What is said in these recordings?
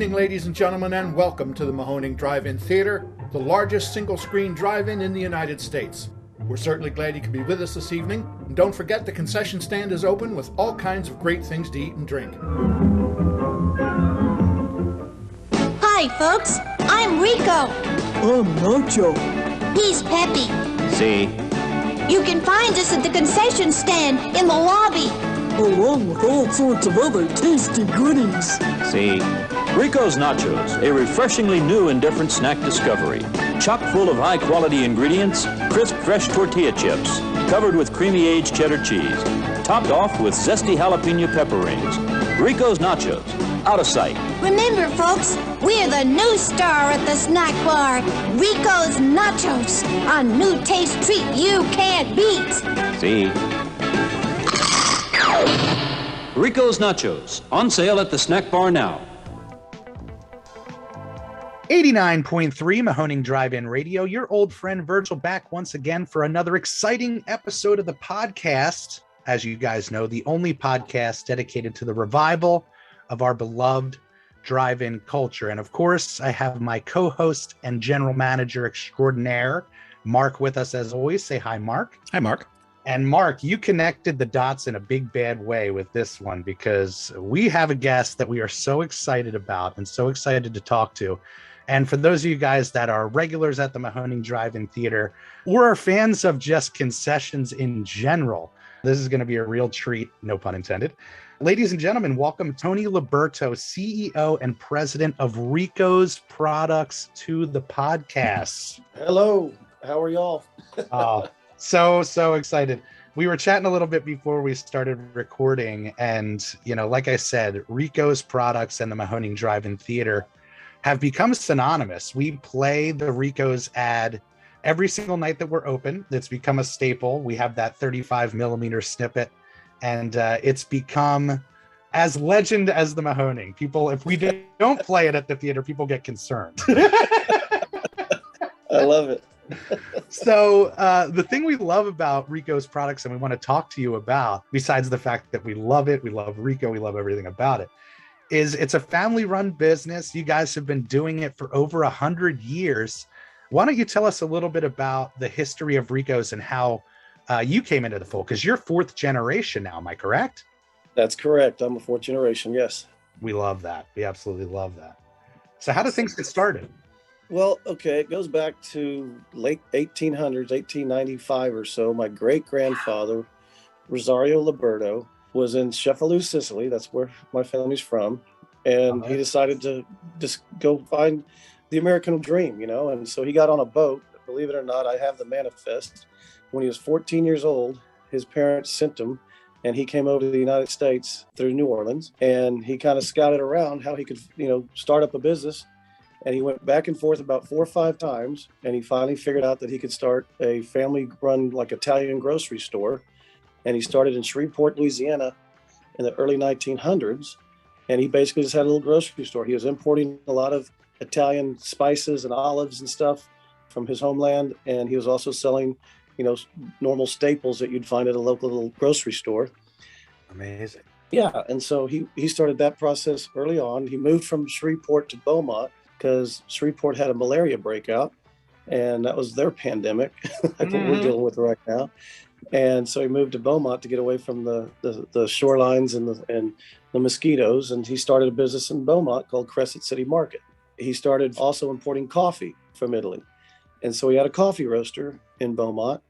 evening, ladies and gentlemen, and welcome to the Mahoning Drive-In Theater, the largest single-screen drive-in in the United States. We're certainly glad you could be with us this evening, and don't forget the concession stand is open with all kinds of great things to eat and drink. Hi, folks. I'm Rico. I'm Nacho. He's Peppy. See? You can find us at the concession stand in the lobby. Along with all sorts of other tasty goodies. See? Rico's Nachos, a refreshingly new and different snack discovery. Chock full of high-quality ingredients, crisp, fresh tortilla chips, covered with creamy aged cheddar cheese, topped off with zesty jalapeno pepper rings. Rico's Nachos, out of sight. Remember, folks, we're the new star at the snack bar, Rico's Nachos, a new taste treat you can't beat. See? Rico's Nachos, on sale at the snack bar now. 89.3 Mahoning Drive-In Radio, your old friend Virgil back once again for another exciting episode of the podcast. As you guys know, the only podcast dedicated to the revival of our beloved drive-in culture. And of course, I have my co-host and general manager extraordinaire, Mark, with us as always. Say hi, Mark. Hi, Mark. And Mark, you connected the dots in a big bad way with this one because we have a guest that we are so excited about and so excited to talk to. And for those of you guys that are regulars at the Mahoning Drive-In Theater or are fans of just concessions in general, this is going to be a real treat, no pun intended. Ladies and gentlemen, welcome Tony Liberto, CEO and president of Ricos Products, to the podcast. Hello, how are y'all? So excited. We were chatting a little bit before we started recording, and like I said, Ricos Products and the Mahoning Drive-In Theater have become synonymous. We play the Ricos ad every single night that we're open. It's become a staple. We have that 35 millimeter snippet, and it's become as legend as the Mahoning. People, if we don't play it at the theater, people get concerned. I love it. So the thing we love about Ricos Products and we want to talk to you about, besides the fact that we love it, we love Rico, we love everything about it, is it's a family-run business. You guys have been doing it for over 100 years. Why don't you tell us a little bit about the history of Ricos and how you came into the fold? Because you're fourth generation now, am I correct? That's correct. I'm a fourth generation, yes. We love that. We absolutely love that. So how do things get started? Well, okay, it goes back to late 1800s, 1895 or so. My great-grandfather, Rosario Liberto, was in Cefalù, Sicily. That's where my family's from. And he decided to just go find the American dream, and so he got on a boat. Believe it or not, I have the manifest. When he was 14 years old, his parents sent him, and he came over to the United States through New Orleans, and he kind of scouted around how he could, start up a business. And he went back and forth about 4 or 5 times, and he finally figured out that he could start a family-run, like, Italian grocery store. And he started in Shreveport, Louisiana in the early 1900s, and he basically just had a little grocery store. He was importing a lot of Italian spices and olives and stuff from his homeland, and he was also selling, normal staples that you'd find at a local little grocery store. Amazing. Yeah, and so he started that process early on. He moved from Shreveport to Beaumont because Shreveport had a malaria breakout, and that was their pandemic, like what we're dealing with right now. And so he moved to Beaumont to get away from the shorelines and the mosquitoes, and he started a business in Beaumont called Crescent City Market. He started also importing coffee from Italy, and so he had a coffee roaster in Beaumont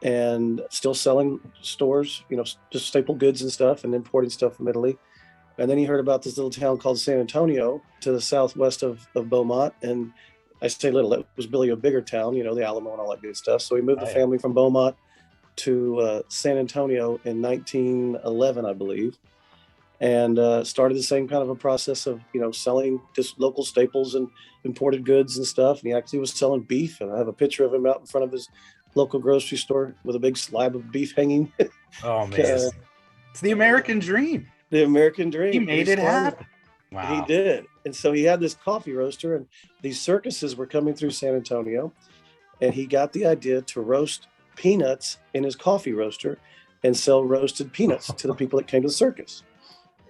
and still selling stores, just staple goods and stuff, and importing stuff from Italy. And then he heard about this little town called San Antonio to the southwest of Beaumont. And I say little, it was really a bigger town, the Alamo and all that good stuff. So he moved the family from Beaumont to San Antonio in 1911, I believe, and started the same kind of a process of, selling just local staples and imported goods and stuff. And he actually was selling beef. And I have a picture of him out in front of his local grocery store with a big slab of beef hanging. Oh, man. It's the American dream. The American dream. He made it happen. Wow. He did. And so he had this coffee roaster, and these circuses were coming through San Antonio, and he got the idea to roast peanuts in his coffee roaster and sell roasted peanuts to the people that came to the circus.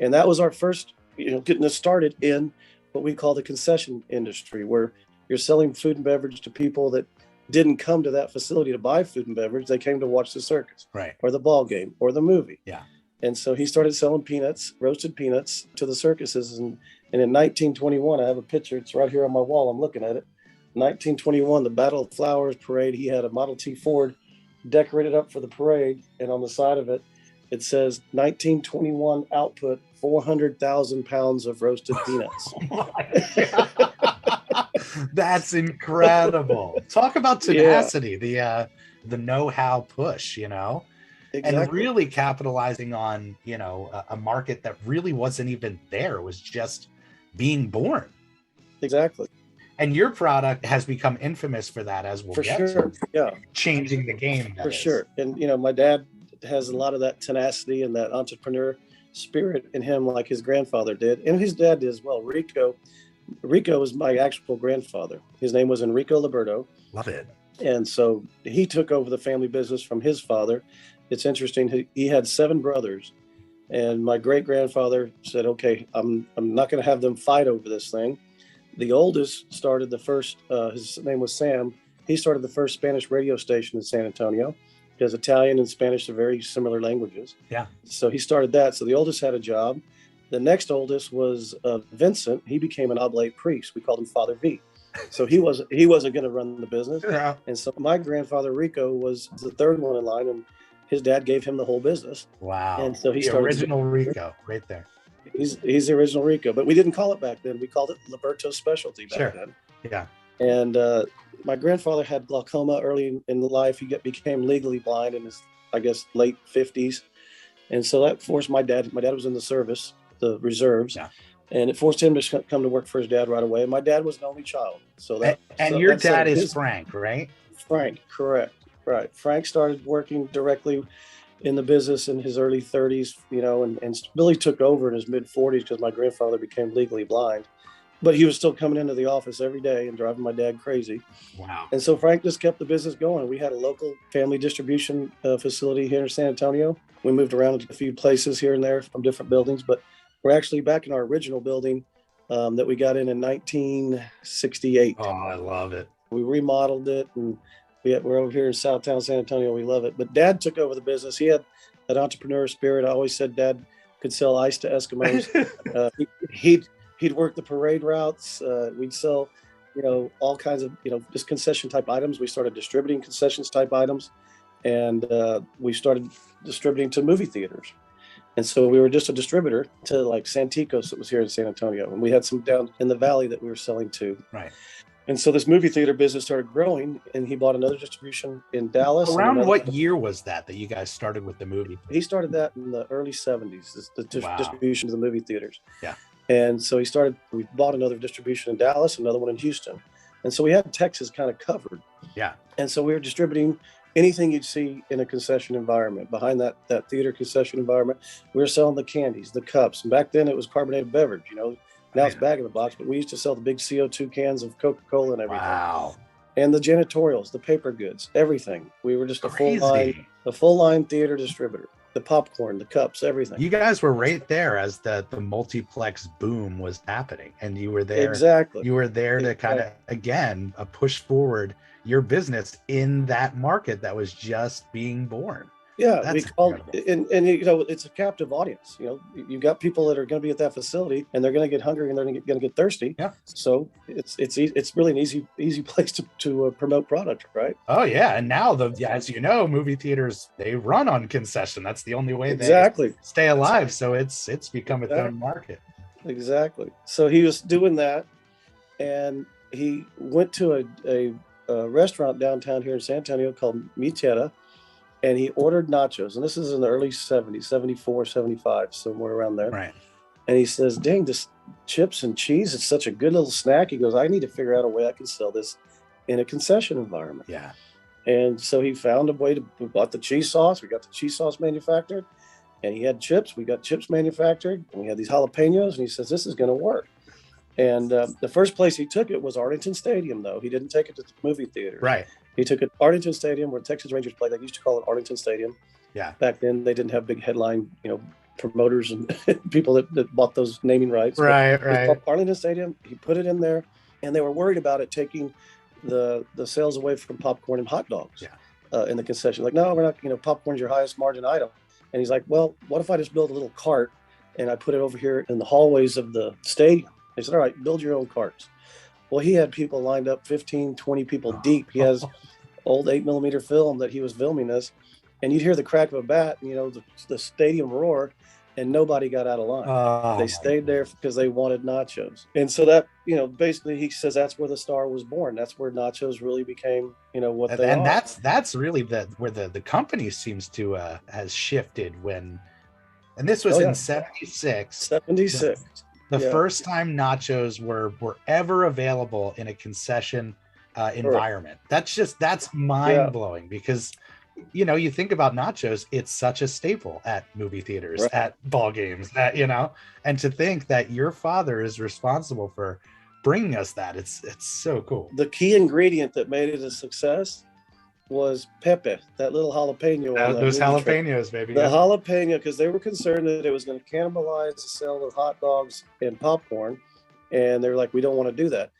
And that was our first, getting us started in what we call the concession industry, where you're selling food and beverage to people that didn't come to that facility to buy food and beverage. They came to watch the circus, Right. or the ball game, or the movie. Yeah. And so he started selling peanuts, roasted peanuts, to the circuses. And in 1921, I have a picture. It's right here on my wall. I'm looking at it. 1921, the Battle of Flowers parade. He had a Model T Ford decorated up for the parade, and on the side of it, it says 1921 output 400,000 pounds of roasted peanuts. That's incredible. Talk about tenacity, the know-how push, Exactly. and really capitalizing on, a market that really wasn't even there. It was just being born. Exactly. And your product has become infamous for that, as we'll get sure. to. Yeah. Changing the game. For sure. And, my dad has a lot of that tenacity and that entrepreneur spirit in him, like his grandfather did. And his dad did as well. Rico was my actual grandfather. His name was Enrico Liberto. Love it. And so he took over the family business from his father. It's interesting. He had 7 brothers. And my great grandfather said, okay, I'm not going to have them fight over this thing. The oldest started the first, his name was Sam. He started the first Spanish radio station in San Antonio, because Italian and Spanish are very similar languages. Yeah. So he started that. So the oldest had a job. The next oldest was Vincent. He became an oblate priest. We called him Father V. So he wasn't going to run the business. Yeah. And so my grandfather Rico was the third one in line, and his dad gave him the whole business. Wow. And so he the started original Rico right there. He's the original Rico, but we didn't call it back then. We called it Liberto's Specialty back then. Yeah. And my grandfather had glaucoma early in life. He became legally blind in his, I guess, late 50s. And so that forced my dad was in the service, the reserves. Yeah. And it forced him to come to work for his dad right away. And my dad was an only child. And your dad is Frank, right? Frank, correct. Right. Frank started working directly in the business in his early 30s, and Billy took over in his mid 40s because my grandfather became legally blind. But he was still coming into the office every day and driving my dad crazy. Wow. And so Frank just kept the business going. We had a local family distribution facility here in San Antonio. We moved around a few places here and there from different buildings, but we're actually back in our original building that we got in 1968. Oh, I love it. We remodeled it, and we're over here in Southtown San Antonio. We love it. But Dad took over the business. He had that entrepreneur spirit. I always said Dad could sell ice to Eskimos. He'd work the parade routes. We'd sell, all kinds of, just concession type items. We started distributing concessions type items, and we started distributing to movie theaters. And so we were just a distributor to like Santikos that was here in San Antonio. And we had some down in the valley that we were selling to. Right. And so this movie theater business started growing, and he bought another distribution in Dallas. Around what year was that you guys started with the movie? He started that in the early 70s, the distribution to the movie theaters. Yeah. And so we bought another distribution in Dallas, another one in Houston. And so we had Texas kind of covered. Yeah. And so we were distributing anything you'd see in a concession environment. Behind that theater concession environment, we were selling the candies, the cups. And back then it was carbonated beverage, Now it's bag in the box, but we used to sell the big CO2 cans of Coca-Cola and everything. Wow. And the janitorials, the paper goods, everything. We were just a full line theater distributor. The popcorn, the cups, everything. You guys were right there as the multiplex boom was happening, and you were there. Exactly. You were there to kind of, again, push forward your business in that market that was just being born. Yeah, That's we called, incredible. and it's a captive audience. You've got people that are going to be at that facility, and they're going to get hungry, and they're going to get thirsty. Yeah. So it's really an easy place to promote product, right? Oh yeah, and now as you know, movie theaters, they run on concession. That's the only way they stay alive. So it's become its own market. Exactly. So he was doing that, and he went to a restaurant downtown here in San Antonio called Michera. And he ordered nachos, and this is in the early 70s, 74, 75, somewhere around there. Right. And he says, dang, this chips and cheese, it's such a good little snack. He goes, I need to figure out a way I can sell this in a concession environment. Yeah. And so he found a way we bought the cheese sauce. We got the cheese sauce manufactured, and he had chips. We got chips manufactured, and we had these jalapenos, and he says, this is going to work. And the first place he took it was Arlington Stadium, though. He didn't take it to the movie theater. Right. He took it Arlington Stadium, where Texas Rangers played. They used to call it Arlington Stadium. Yeah. Back then, they didn't have big headline, promoters and people that bought those naming rights. Right. It's called Arlington Stadium. He put it in there, and they were worried about it taking the sales away from popcorn and hot dogs in the concession. Like, no, we're not. Popcorn's your highest margin item. And he's like, well, what if I just build a little cart and I put it over here in the hallways of the stadium? They said, all right, build your own carts. Well, he had people lined up, 15, 20 people deep. He has old 8mm film that he was filming this, and you'd hear the crack of a bat, the stadium roar, and nobody got out of line. They stayed there because they wanted nachos. And so that, basically he says that's where the star was born. That's where nachos really became, what they are. And that's really where the company seems to has shifted when, and this was in 76. 76. The first time nachos were ever available in a concession environment. That's mind blowing because you think about nachos, it's such a staple at movie theaters, at ball games, and to think that your father is responsible for bringing us that, it's so cool. The key ingredient that made it a success was pepe, that little jalapeno. Those jalapenos, baby. The jalapeno, because they were concerned that it was going to cannibalize the sale of hot dogs and popcorn, and they were like, we don't want to do that.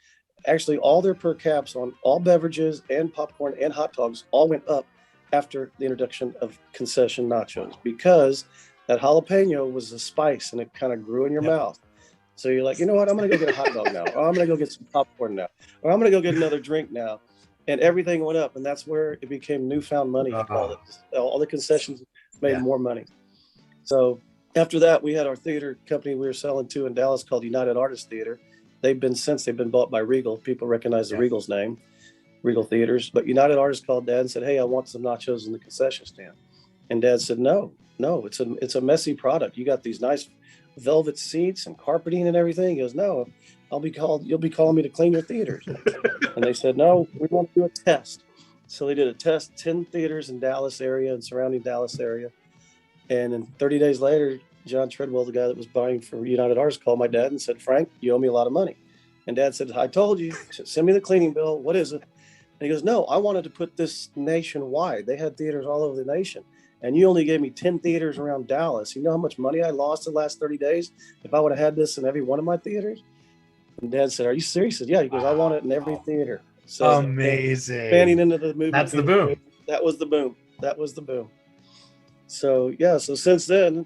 Actually, all their per caps on all beverages and popcorn and hot dogs all went up after the introduction of concession nachos, because that jalapeno was a spice and it kind of grew in your mouth. So you're like, you know what, I'm going to go get a hot dog now, or I'm going to go get some popcorn now, or I'm going to go get another drink now. And everything went up, and that's where it became newfound money. All the concessions made more money. So after that, we had our theater company we were selling to in Dallas called United Artists Theater. They've been bought by Regal. People recognize the Regal's name, Regal Theaters. But United Artists called Dad and said, hey, I want some nachos in the concession stand. And Dad said, no, it's a messy product. You got these nice velvet seats and carpeting and everything. He goes, no, you'll be calling me to clean your theaters. And they said, no, we want to do a test. So they did a test, 10 theaters in Dallas area and surrounding Dallas area. And then 30 days later, John Treadwell, the guy that was buying for United Artists, called my dad and said, Frank, you owe me a lot of money. And Dad said, I told you, send me the cleaning bill. What is it? And he goes, no, I wanted to put this nationwide. They had theaters all over the nation. And you only gave me 10 theaters around Dallas. You know how much money I lost the last 30 days if I would have had this in every one of my theaters? And Dad said, are you serious? He said, yeah. He goes, I want it in every theater. So amazing. Fanning into the movie. That's the boom. That was the boom. So, so since then,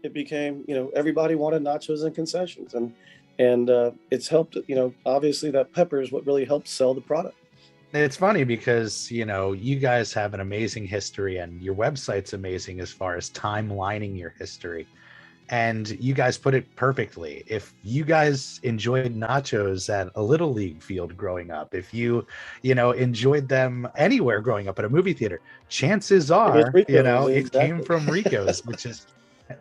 it became, everybody wanted nachos and concessions. And it's helped, obviously that pepper is what really helped sell the product. It's funny because, you guys have an amazing history and your website's amazing as far as timelining your history. And you guys put it perfectly. If you guys enjoyed nachos at a little league field growing up, if you, enjoyed them anywhere growing up at a movie theater, chances are, it came from Rico's, which is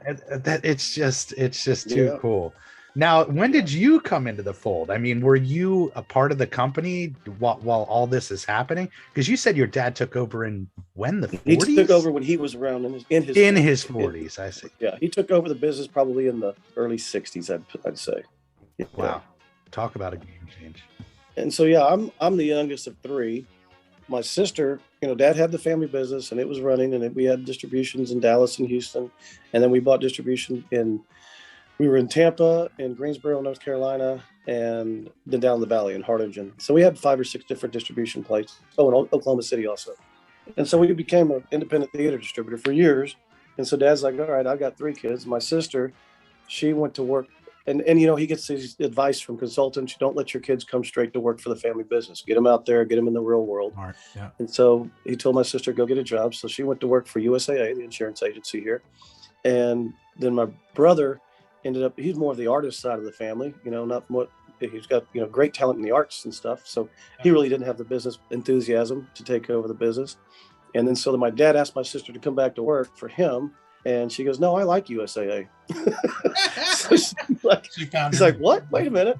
that it's just too cool. Now, when did you come into the fold? I mean, were you a part of the company while all this is happening? Because you said your dad took over the 40s? He took over when he was around in his 40s. I see. Yeah, he took over the business probably in the early 60s, I'd say. Yeah. Wow. Talk about a game change. And so, I'm the youngest of three. My sister, Dad had the family business and it was running, and we had distributions in Dallas and Houston. And then we bought distribution we were in Tampa, in Greensboro, North Carolina, and then down in the valley in Harlingen. So we had 5 or 6 different distribution places. Oh, in Oklahoma City also. And so we became an independent theater distributor for years. And so Dad's like, all right, I've got 3 kids. My sister, she went to work. And he gets his advice from consultants. You don't let your kids come straight to work for the family business. Get them out there, get them in the real world. Right, yeah. And so he told my sister, go get a job. So she went to work for USAA, the insurance agency here. And then my brother ended up, he's more of the artist side of the family, he's got, great talent in the arts and stuff. So he really didn't have the business enthusiasm to take over the business. And then so my dad asked my sister to come back to work for him. And she goes, no, I like USAA. So he's like, what? Wait a minute.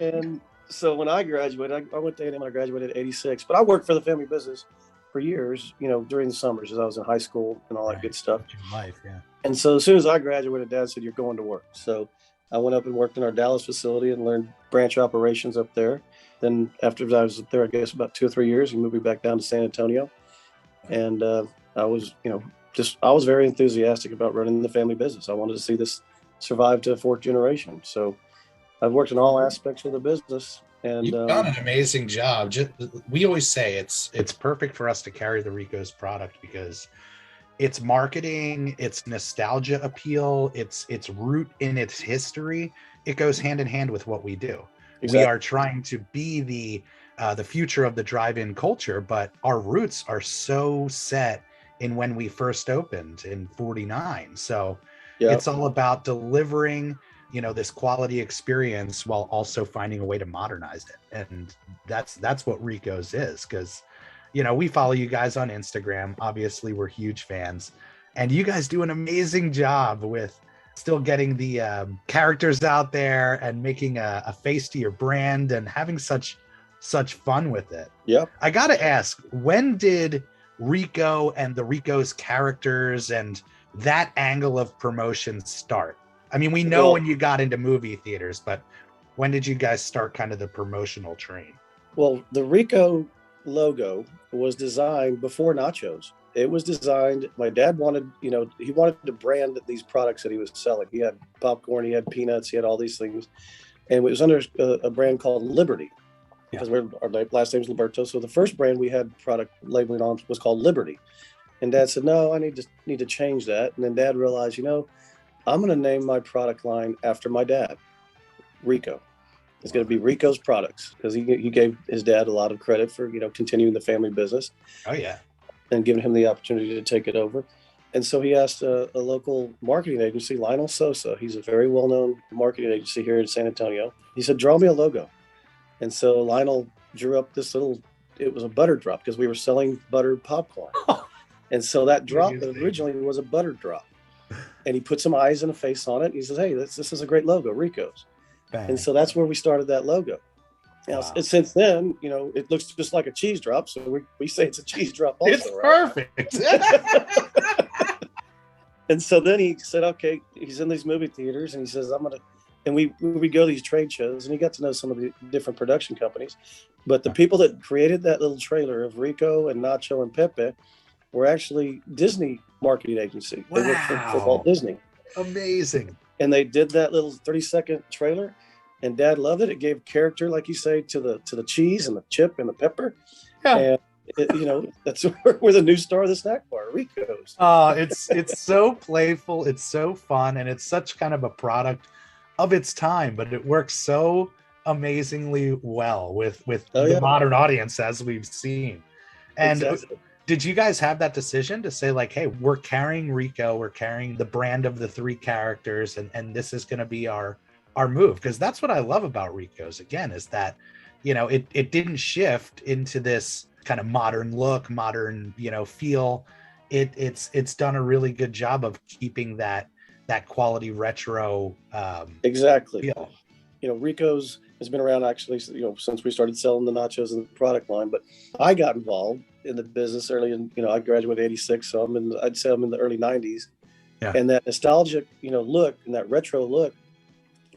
And so when I graduated, I went to A&M when I graduated in 86, but I worked for the family business for years, during the summers as I was in high school and all that good stuff. Life, yeah. And so as soon as I graduated, Dad said, you're going to work. So I went up and worked in our Dallas facility and learned branch operations up there. Then after I was up there, I guess about 2 or 3 years, he moved me back down to San Antonio. And I was, I was very enthusiastic about running the family business. I wanted to see this survive to a fourth generation. So I've worked in all aspects of the business. And you've done an amazing job. We always say it's perfect for us to carry the Ricos product because its marketing, its nostalgia appeal, its root in its history, it goes hand in hand with what we do. Exactly. We are trying to be the future of the drive-in culture, but our roots are so set in when we first opened in 49. So it's all about delivering, this quality experience while also finding a way to modernize it. And that's what Ricos is, because we follow you guys on Instagram. Obviously, we're huge fans, and you guys do an amazing job with still getting the characters out there and making a face to your brand and having such fun with it. Yeah. I got to ask, when did Rico and the Ricos characters and that angle of promotion start? I mean, we know when you got into movie theaters, but when did you guys start kind of the promotional train? Well, the Rico logo was designed before nachos. It was designed, my dad wanted, he wanted to brand these products that he was selling. He had popcorn, he had peanuts, he had all these things. And it was under a brand called Liberty, because our last name is Liberto. So the first brand we had product labeling on was called Liberty. And Dad said, no, I need to change that. And then Dad realized, I'm going to name my product line after my dad, Rico. It's going to be Rico's Products, because he gave his dad a lot of credit for, continuing the family business. Oh, yeah. And giving him the opportunity to take it over. And so he asked a local marketing agency, Lionel Sosa. He's a very well-known marketing agency here in San Antonio. He said, draw me a logo. And so Lionel drew up this it was a butter drop, because we were selling buttered popcorn. And so that drop originally was a butter drop. And he put some eyes and a face on it. And he says, hey, this is a great logo, Rico's. Bang. And so that's where we started that logo. Now, since then, it looks just like a cheese drop. So we say it's a cheese drop also. It's perfect. And so then he said, okay, he's in these movie theaters, and he says, and we go to these trade shows, and he got to know some of the different production companies. But the people that created that little trailer of Rico and Nacho and Pepe were actually Disney marketing agency. Wow. They worked for Walt Disney. Amazing. And they did that little 30-second trailer, and Dad loved it. It gave character, like you say, to the cheese and the chip and the pepper. Yeah. And that's we're the new star of the snack bar, Rico's. It's so playful, it's so fun, and it's such kind of a product of its time, but it works so amazingly well with the modern audience, as we've seen. And exactly. Did you guys have that decision to say, like, hey, we're carrying Rico, we're carrying the brand of the three characters, and this is going to be our move? Because that's what I love about Rico's, again, is that, it didn't shift into this kind of modern look, modern, feel. It's done a really good job of keeping that quality retro exactly feel. Rico's has been around actually, since we started selling the nachos and the product line. But I got involved in the business early, and I graduated '86, so I'd say I'm in the early '90s. Yeah. And that nostalgic, look and that retro look.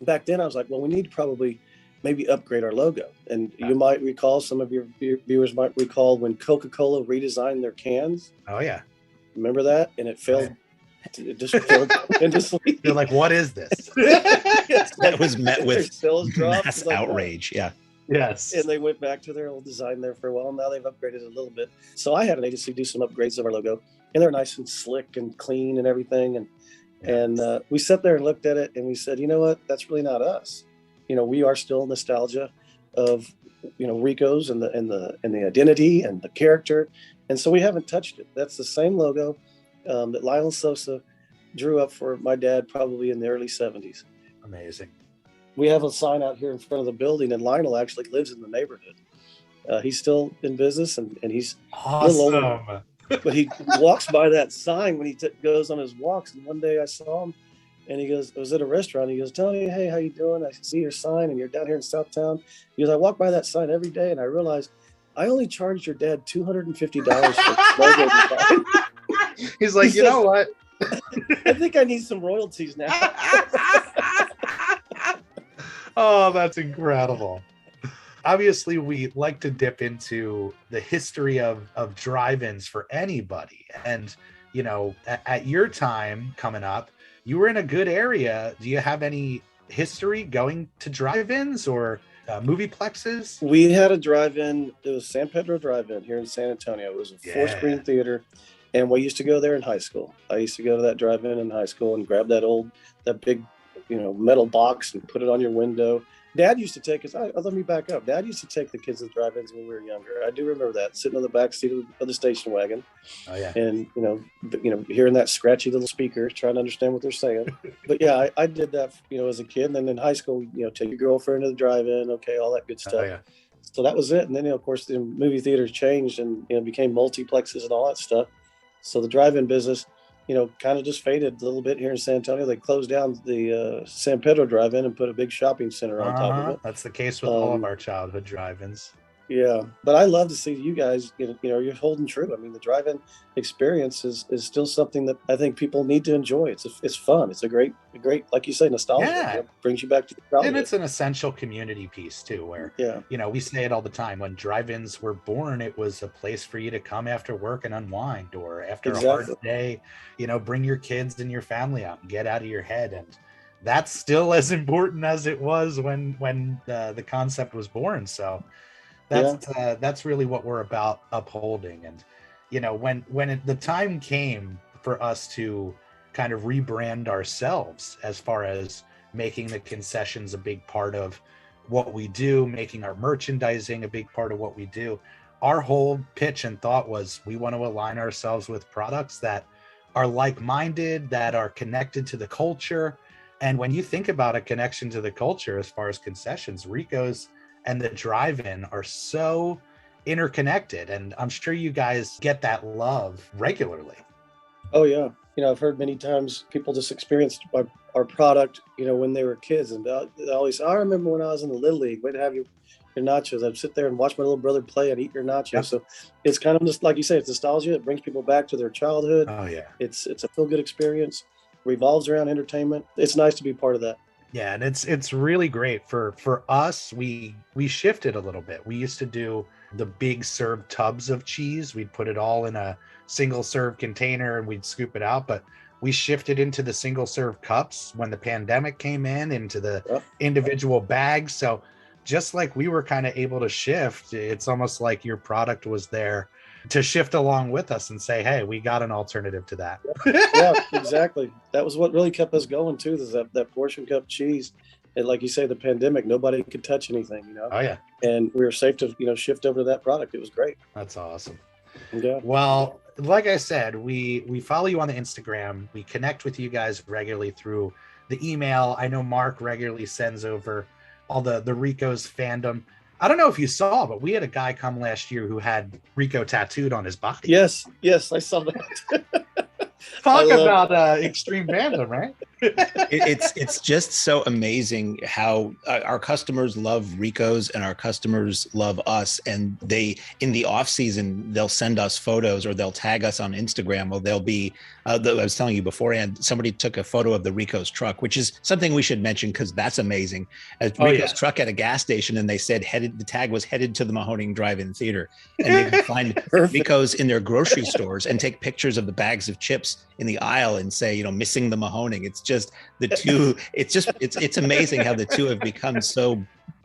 Back then, I was like, well, we need to probably maybe upgrade our logo. And you might recall, some of your viewers might recall, when Coca-Cola redesigned their cans. Oh yeah, remember that? And it failed. It just failed tremendously. They're like, what is this? That was met with mass outrage. Yeah. Yes. And they went back to their old design there for a while. Now they've upgraded it a little bit. So I had an agency do some upgrades of our logo, and they're nice and slick and clean and everything. And we sat there and looked at it, and we said, you know what? That's really not us. We are still nostalgia of, Rico's and the identity and the character. And so we haven't touched it. That's the same logo that Lionel Sosa drew up for my dad probably in the early 70s. Amazing. We have a sign out here in front of the building, and Lionel actually lives in the neighborhood. He's still in business, and he's awesome. A little older, but he walks by that sign when he goes on his walks. And one day I saw him, and he goes, I was at a restaurant. He goes, Tony, hey, how you doing? I see your sign, and you're down here in Southtown. He goes, I walk by that sign every day, and I realized I only charged your dad $250 for logo design. He's like, you know what? I think I need some royalties now. Oh, that's incredible. Obviously, we like to dip into the history of drive-ins for anybody. And, at your time coming up, you were in a good area. Do you have any history going to drive-ins or movie plexes? We had a drive-in. It was San Pedro Drive-In here in San Antonio. It was a 4-screen theater, and we used to go there in high school. I used to go to that drive-in in high school and grab that big, metal box and put it on your window. Dad used to take us. Let me back up. Dad used to take the kids to drive-ins when we were younger. I do remember that, sitting on the back seat of the station wagon. Oh yeah. And hearing that scratchy little speaker, trying to understand what they're saying. But yeah, I did that, as a kid. And then in high school, take your girlfriend to the drive-in, okay, all that good stuff. Oh yeah. So that was it. And then, of course, the movie theaters changed and became multiplexes and all that stuff. So the drive-in business, kind of just faded a little bit here in San Antonio. They closed down the San Pedro Drive-In and put a big shopping center on top of it. That's the case with all of our childhood drive-ins. Yeah, but I love to see you guys, you're holding true. I mean, the drive-in experience is still something that I think people need to enjoy. It's fun. It's a great, like you say, nostalgia. Yeah. It brings you back to your childhood. And it's an essential community piece too, where, we say it all the time. When drive-ins were born, it was a place for you to come after work and unwind, or after a hard day, bring your kids and your family out and get out of your head. And that's still as important as it was when the concept was born. So that's really what we're about upholding. And when the time came for us to kind of rebrand ourselves, as far as making the concessions a big part of what we do, making our merchandising a big part of what we do, our whole pitch and thought was, we want to align ourselves with products that are like-minded, that are connected to the culture. And when you think about a connection to the culture as far as concessions, Rico's and the drive-in are so interconnected, and I'm sure you guys get that love regularly. Oh yeah, I've heard many times people just experienced our product, when they were kids, and they always say, I remember when I was in the Little League, we'd have your nachos. I'd sit there and watch my little brother play and eat your nachos. Yep. So it's kind of just like you say, it's nostalgia. It brings people back to their childhood. Oh yeah, it's a feel-good experience. Revolves around entertainment. It's nice to be part of that. Yeah, and it's really great for us. We shifted a little bit. We used to do the big served tubs of cheese. We'd put it all in a single serve container and we'd scoop it out. But we shifted into the single serve cups when the pandemic came into the individual bags. So just like we were kind of able to shift, it's almost like your product was there to shift along with us and say, hey, we got an alternative to that. Yeah, exactly. That was what really kept us going too, is that portion cup cheese. And like you say, the pandemic, nobody could touch anything, Oh yeah. And we were safe to, shift over to that product. It was great. That's awesome. Yeah. Well, like I said, we follow you on the Instagram. We connect with you guys regularly through the email. I know Mark regularly sends over all the Rico's fandom. I don't know if you saw, but we had a guy come last year who had Rico tattooed on his body. Yes, I saw that. Talk about extreme fandom, right? It's just so amazing how our customers love Rico's and our customers love us. And they, in the off season, they'll send us photos or they'll tag us on Instagram. Or they'll be, I was telling you beforehand, somebody took a photo of the Rico's truck, which is something we should mention because that's amazing. Rico's truck at a gas station, and they said the tag was headed to the Mahoning Drive-In Theater. And they can find Rico's in their grocery stores and take pictures of the bags of chips in the aisle and say, missing the Mahoning. It's just the two. It's amazing how the two have become so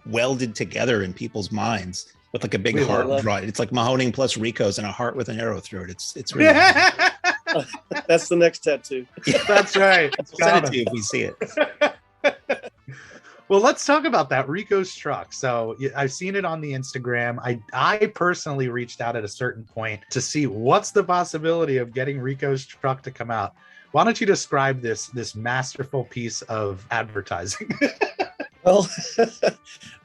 welded together in people's minds with like a big heart drawn. It's like Mahoning plus Rico's and a heart with an arrow through it. It's really that's the next tattoo. Yeah. That's right. Send it to you if we see it. Well, let's talk about that Rico's truck. So I've seen it on the Instagram. I personally reached out at a certain point to see what's the possibility of getting Rico's truck to come out. Why don't you describe this masterful piece of advertising? Well,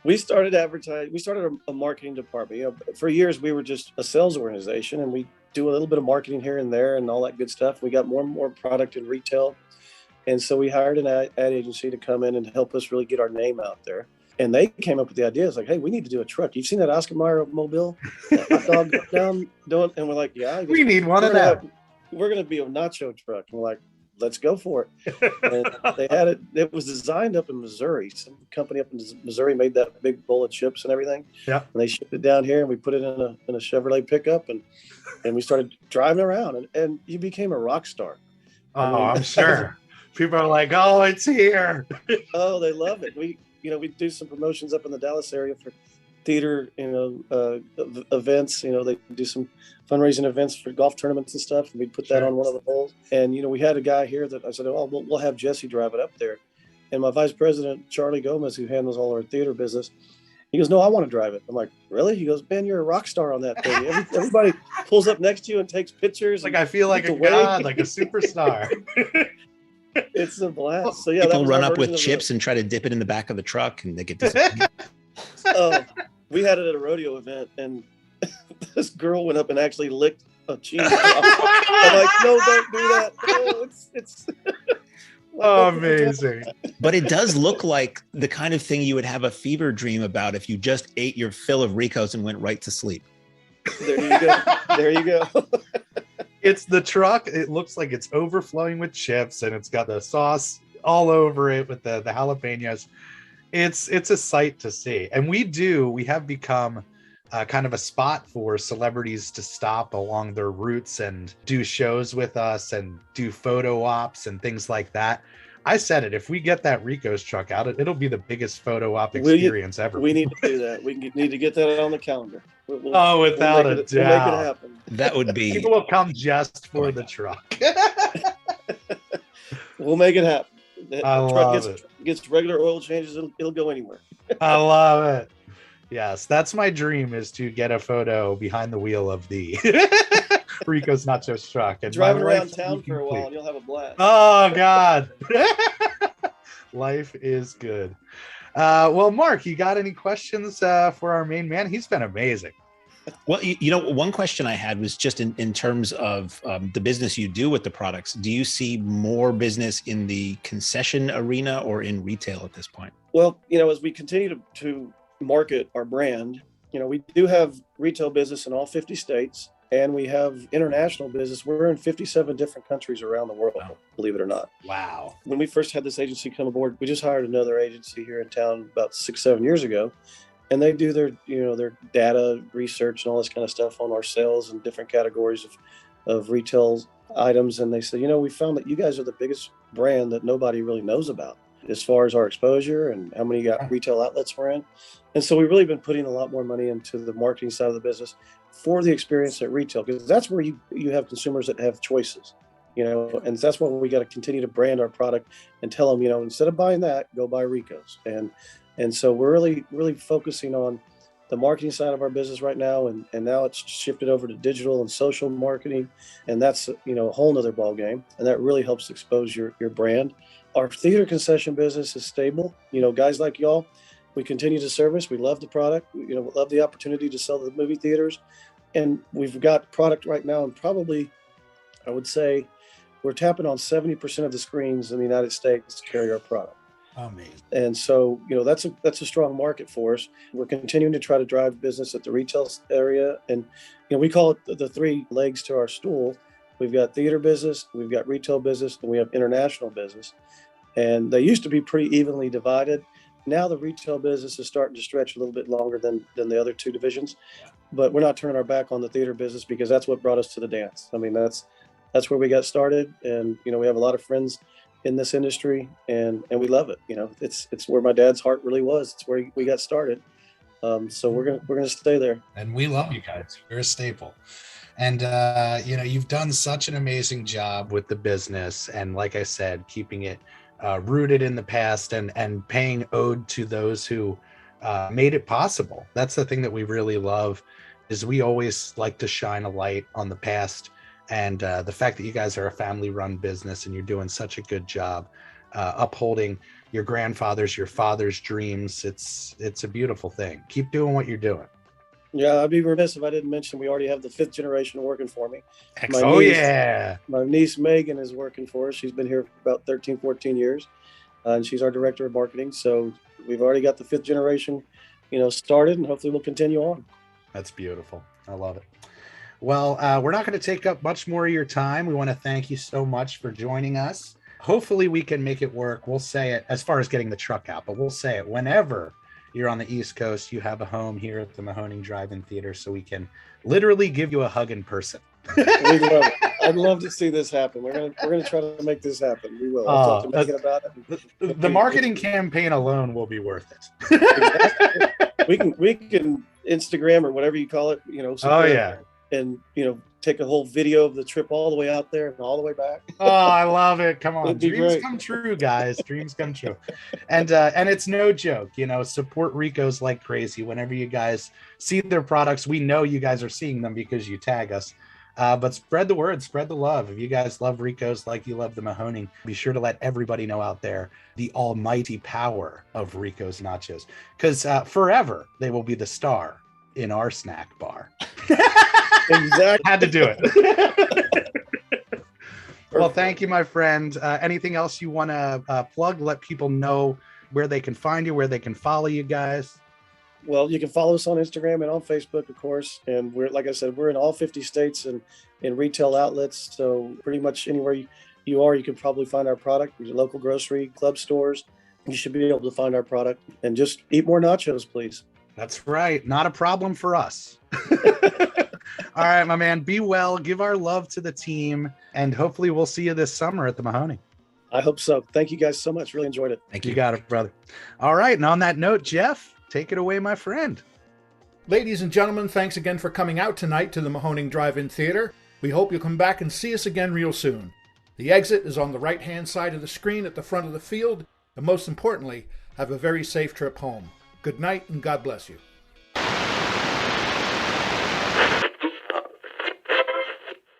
we started advertising. We started a marketing department. For years we were just a sales organization, and we do a little bit of marketing here and there and all that good stuff. We got more and more product in retail. And so we hired an ad agency to come in and help us really get our name out there. And they came up with the idea. It's like, hey, we need to do a truck. You've seen that Oscar Mayer mobile? That hot dog down doing, and we're like, yeah. We need one of that. We're going to be a nacho truck. And we're like, let's go for it. And they had it. It was designed up in Missouri. Some company up in Missouri made that big bowl of chips and everything. Yeah. And they shipped it down here, and we put it in a Chevrolet pickup, and we started driving around, and you became a rock star. I'm sure. People are like, oh, it's here. Oh, they love it. We do some promotions up in the Dallas area for theater, events. They do some fundraising events for golf tournaments and stuff, and we'd put that on one of the holes. And we had a guy here that I said, oh, we'll have Jesse drive it up there. And my vice president, Charlie Gomez, who handles all our theater business, he goes, no, I want to drive it. I'm like, really? He goes, man, you're a rock star on that thing. Everybody pulls up next to you and takes pictures. Like, I feel like a god, like a superstar. It's a blast. So yeah, people run up with chips and try to dip it in the back of the truck, and they get disappointed. We had it at a rodeo event, and this girl went up and actually licked a cheese. I'm like, no, don't do that. No, it's amazing. But it does look like the kind of thing you would have a fever dream about if you just ate your fill of Ricos and went right to sleep. There you go. It's the truck. It looks like it's overflowing with chips, and it's got the sauce all over it with the jalapenos. It's a sight to see. And we have become kind of a spot for celebrities to stop along their routes and do shows with us and do photo ops and things like that. I said it, if we get that Rico's truck out, it'll be the biggest photo op experience ever. We need to do that. We need to get that on the calendar. Without a doubt. We'll make it happen. That would be... People will come just for the truck. We'll make it happen. I love it. Gets regular oil changes, it'll go anywhere. I love it. Yes, that's my dream, is to get a photo behind the wheel of the Rico's Nachos truck. And driving around town for a while, and you'll have a blast. Oh, God. Life is good. Well, Mark, you got any questions for our main man? He's been amazing. Well, one question I had was just in terms of the business you do with the products. Do you see more business in the concession arena or in retail at this point? Well, as we continue to market our brand, we do have retail business in all 50 states, and we have international business. We're in 57 different countries around the world, believe it or not. Wow. When we first had this agency come aboard, we just hired another agency here in town about 6-7 years ago. And they do their data research and all this kind of stuff on our sales and different categories of retail items. And they said, we found that you guys are the biggest brand that nobody really knows about as far as our exposure and how many retail outlets we're in. And so we've really been putting a lot more money into the marketing side of the business for the experience at retail, because that's where you have consumers that have choices, and that's why we got to continue to brand our product and tell them, instead of buying that, go buy Rico's. And so we're really, really focusing on the marketing side of our business right now. And now it's shifted over to digital and social marketing. And that's, a whole nother ball game. And that really helps expose your brand. Our theater concession business is stable. Guys like y'all, we continue to service. We love the product. We love the opportunity to sell to the movie theaters. And we've got product right now. And probably, I would say, we're tapping on 70% of the screens in the United States to carry our product. Amazing. And so, that's a strong market for us. We're continuing to try to drive business at the retail area. And, we call it the three legs to our stool. We've got theater business, we've got retail business, and we have international business. And they used to be pretty evenly divided. Now the retail business is starting to stretch a little bit longer than the other two divisions. But we're not turning our back on the theater business, because that's what brought us to the dance. I mean, that's where we got started. And, we have a lot of friends in this industry, and we love it. It's where my dad's heart really was. It's where we got started. So we're gonna stay there. And we love you guys. You're a staple. And you've done such an amazing job with the business, and like I said, keeping it rooted in the past and paying ode to those who made it possible. That's the thing that we really love, is we always like to shine a light on the past. And the fact that you guys are a family-run business and you're doing such a good job upholding your grandfather's, your father's dreams, it's a beautiful thing. Keep doing what you're doing. Yeah, I'd be remiss if I didn't mention we already have the 5th generation working for me. My niece Megan is working for us. She's been here for about 13, 14 years, and she's our director of marketing. So we've already got the 5th generation, started, and hopefully we'll continue on. That's beautiful. I love it. Well, we're not going to take up much more of your time. We want to thank you so much for joining us. Hopefully we can make it work. We'll say it as far as getting the truck out, but we'll say it whenever you're on the East Coast, you have a home here at the Mahoning Drive-In Theater, so we can literally give you a hug in person. We'd love it. I'd love to see this happen. We're gonna try to make this happen. We will. I'll talk to Megan about it. The marketing campaign alone will be worth it. we can Instagram or whatever you call it, and take a whole video of the trip all the way out there and all the way back. Oh, I love it. Come on. Dreams great. Come true, guys. Dreams come true. And it's no joke, support Ricos like crazy. Whenever you guys see their products, we know you guys are seeing them because you tag us. But spread the word, spread the love. If you guys love Ricos like you love the Mahoning, be sure to let everybody know out there the almighty power of Ricos Nachos, because forever they will be the star in our snack bar. Exactly. Had to do it. Well, thank you, my friend. Anything else you want to plug? Let people know where they can find you, where they can follow you guys. Well, you can follow us on Instagram and on Facebook, of course. And we're, like I said, we're in all 50 states and in retail outlets. So pretty much anywhere you are, you can probably find our product. Your local grocery, club stores, you should be able to find our product. And just eat more nachos, please. That's right. Not a problem for us. All right, my man. Be well. Give our love to the team. And hopefully we'll see you this summer at the Mahoning. I hope so. Thank you guys so much. Really enjoyed it. Thank you. You got it, brother. All right. And on that note, Jeff, take it away, my friend. Ladies and gentlemen, thanks again for coming out tonight to the Mahoning Drive-In Theater. We hope you'll come back and see us again real soon. The exit is on the right-hand side of the screen at the front of the field. And most importantly, have a very safe trip home. Good night and God bless you.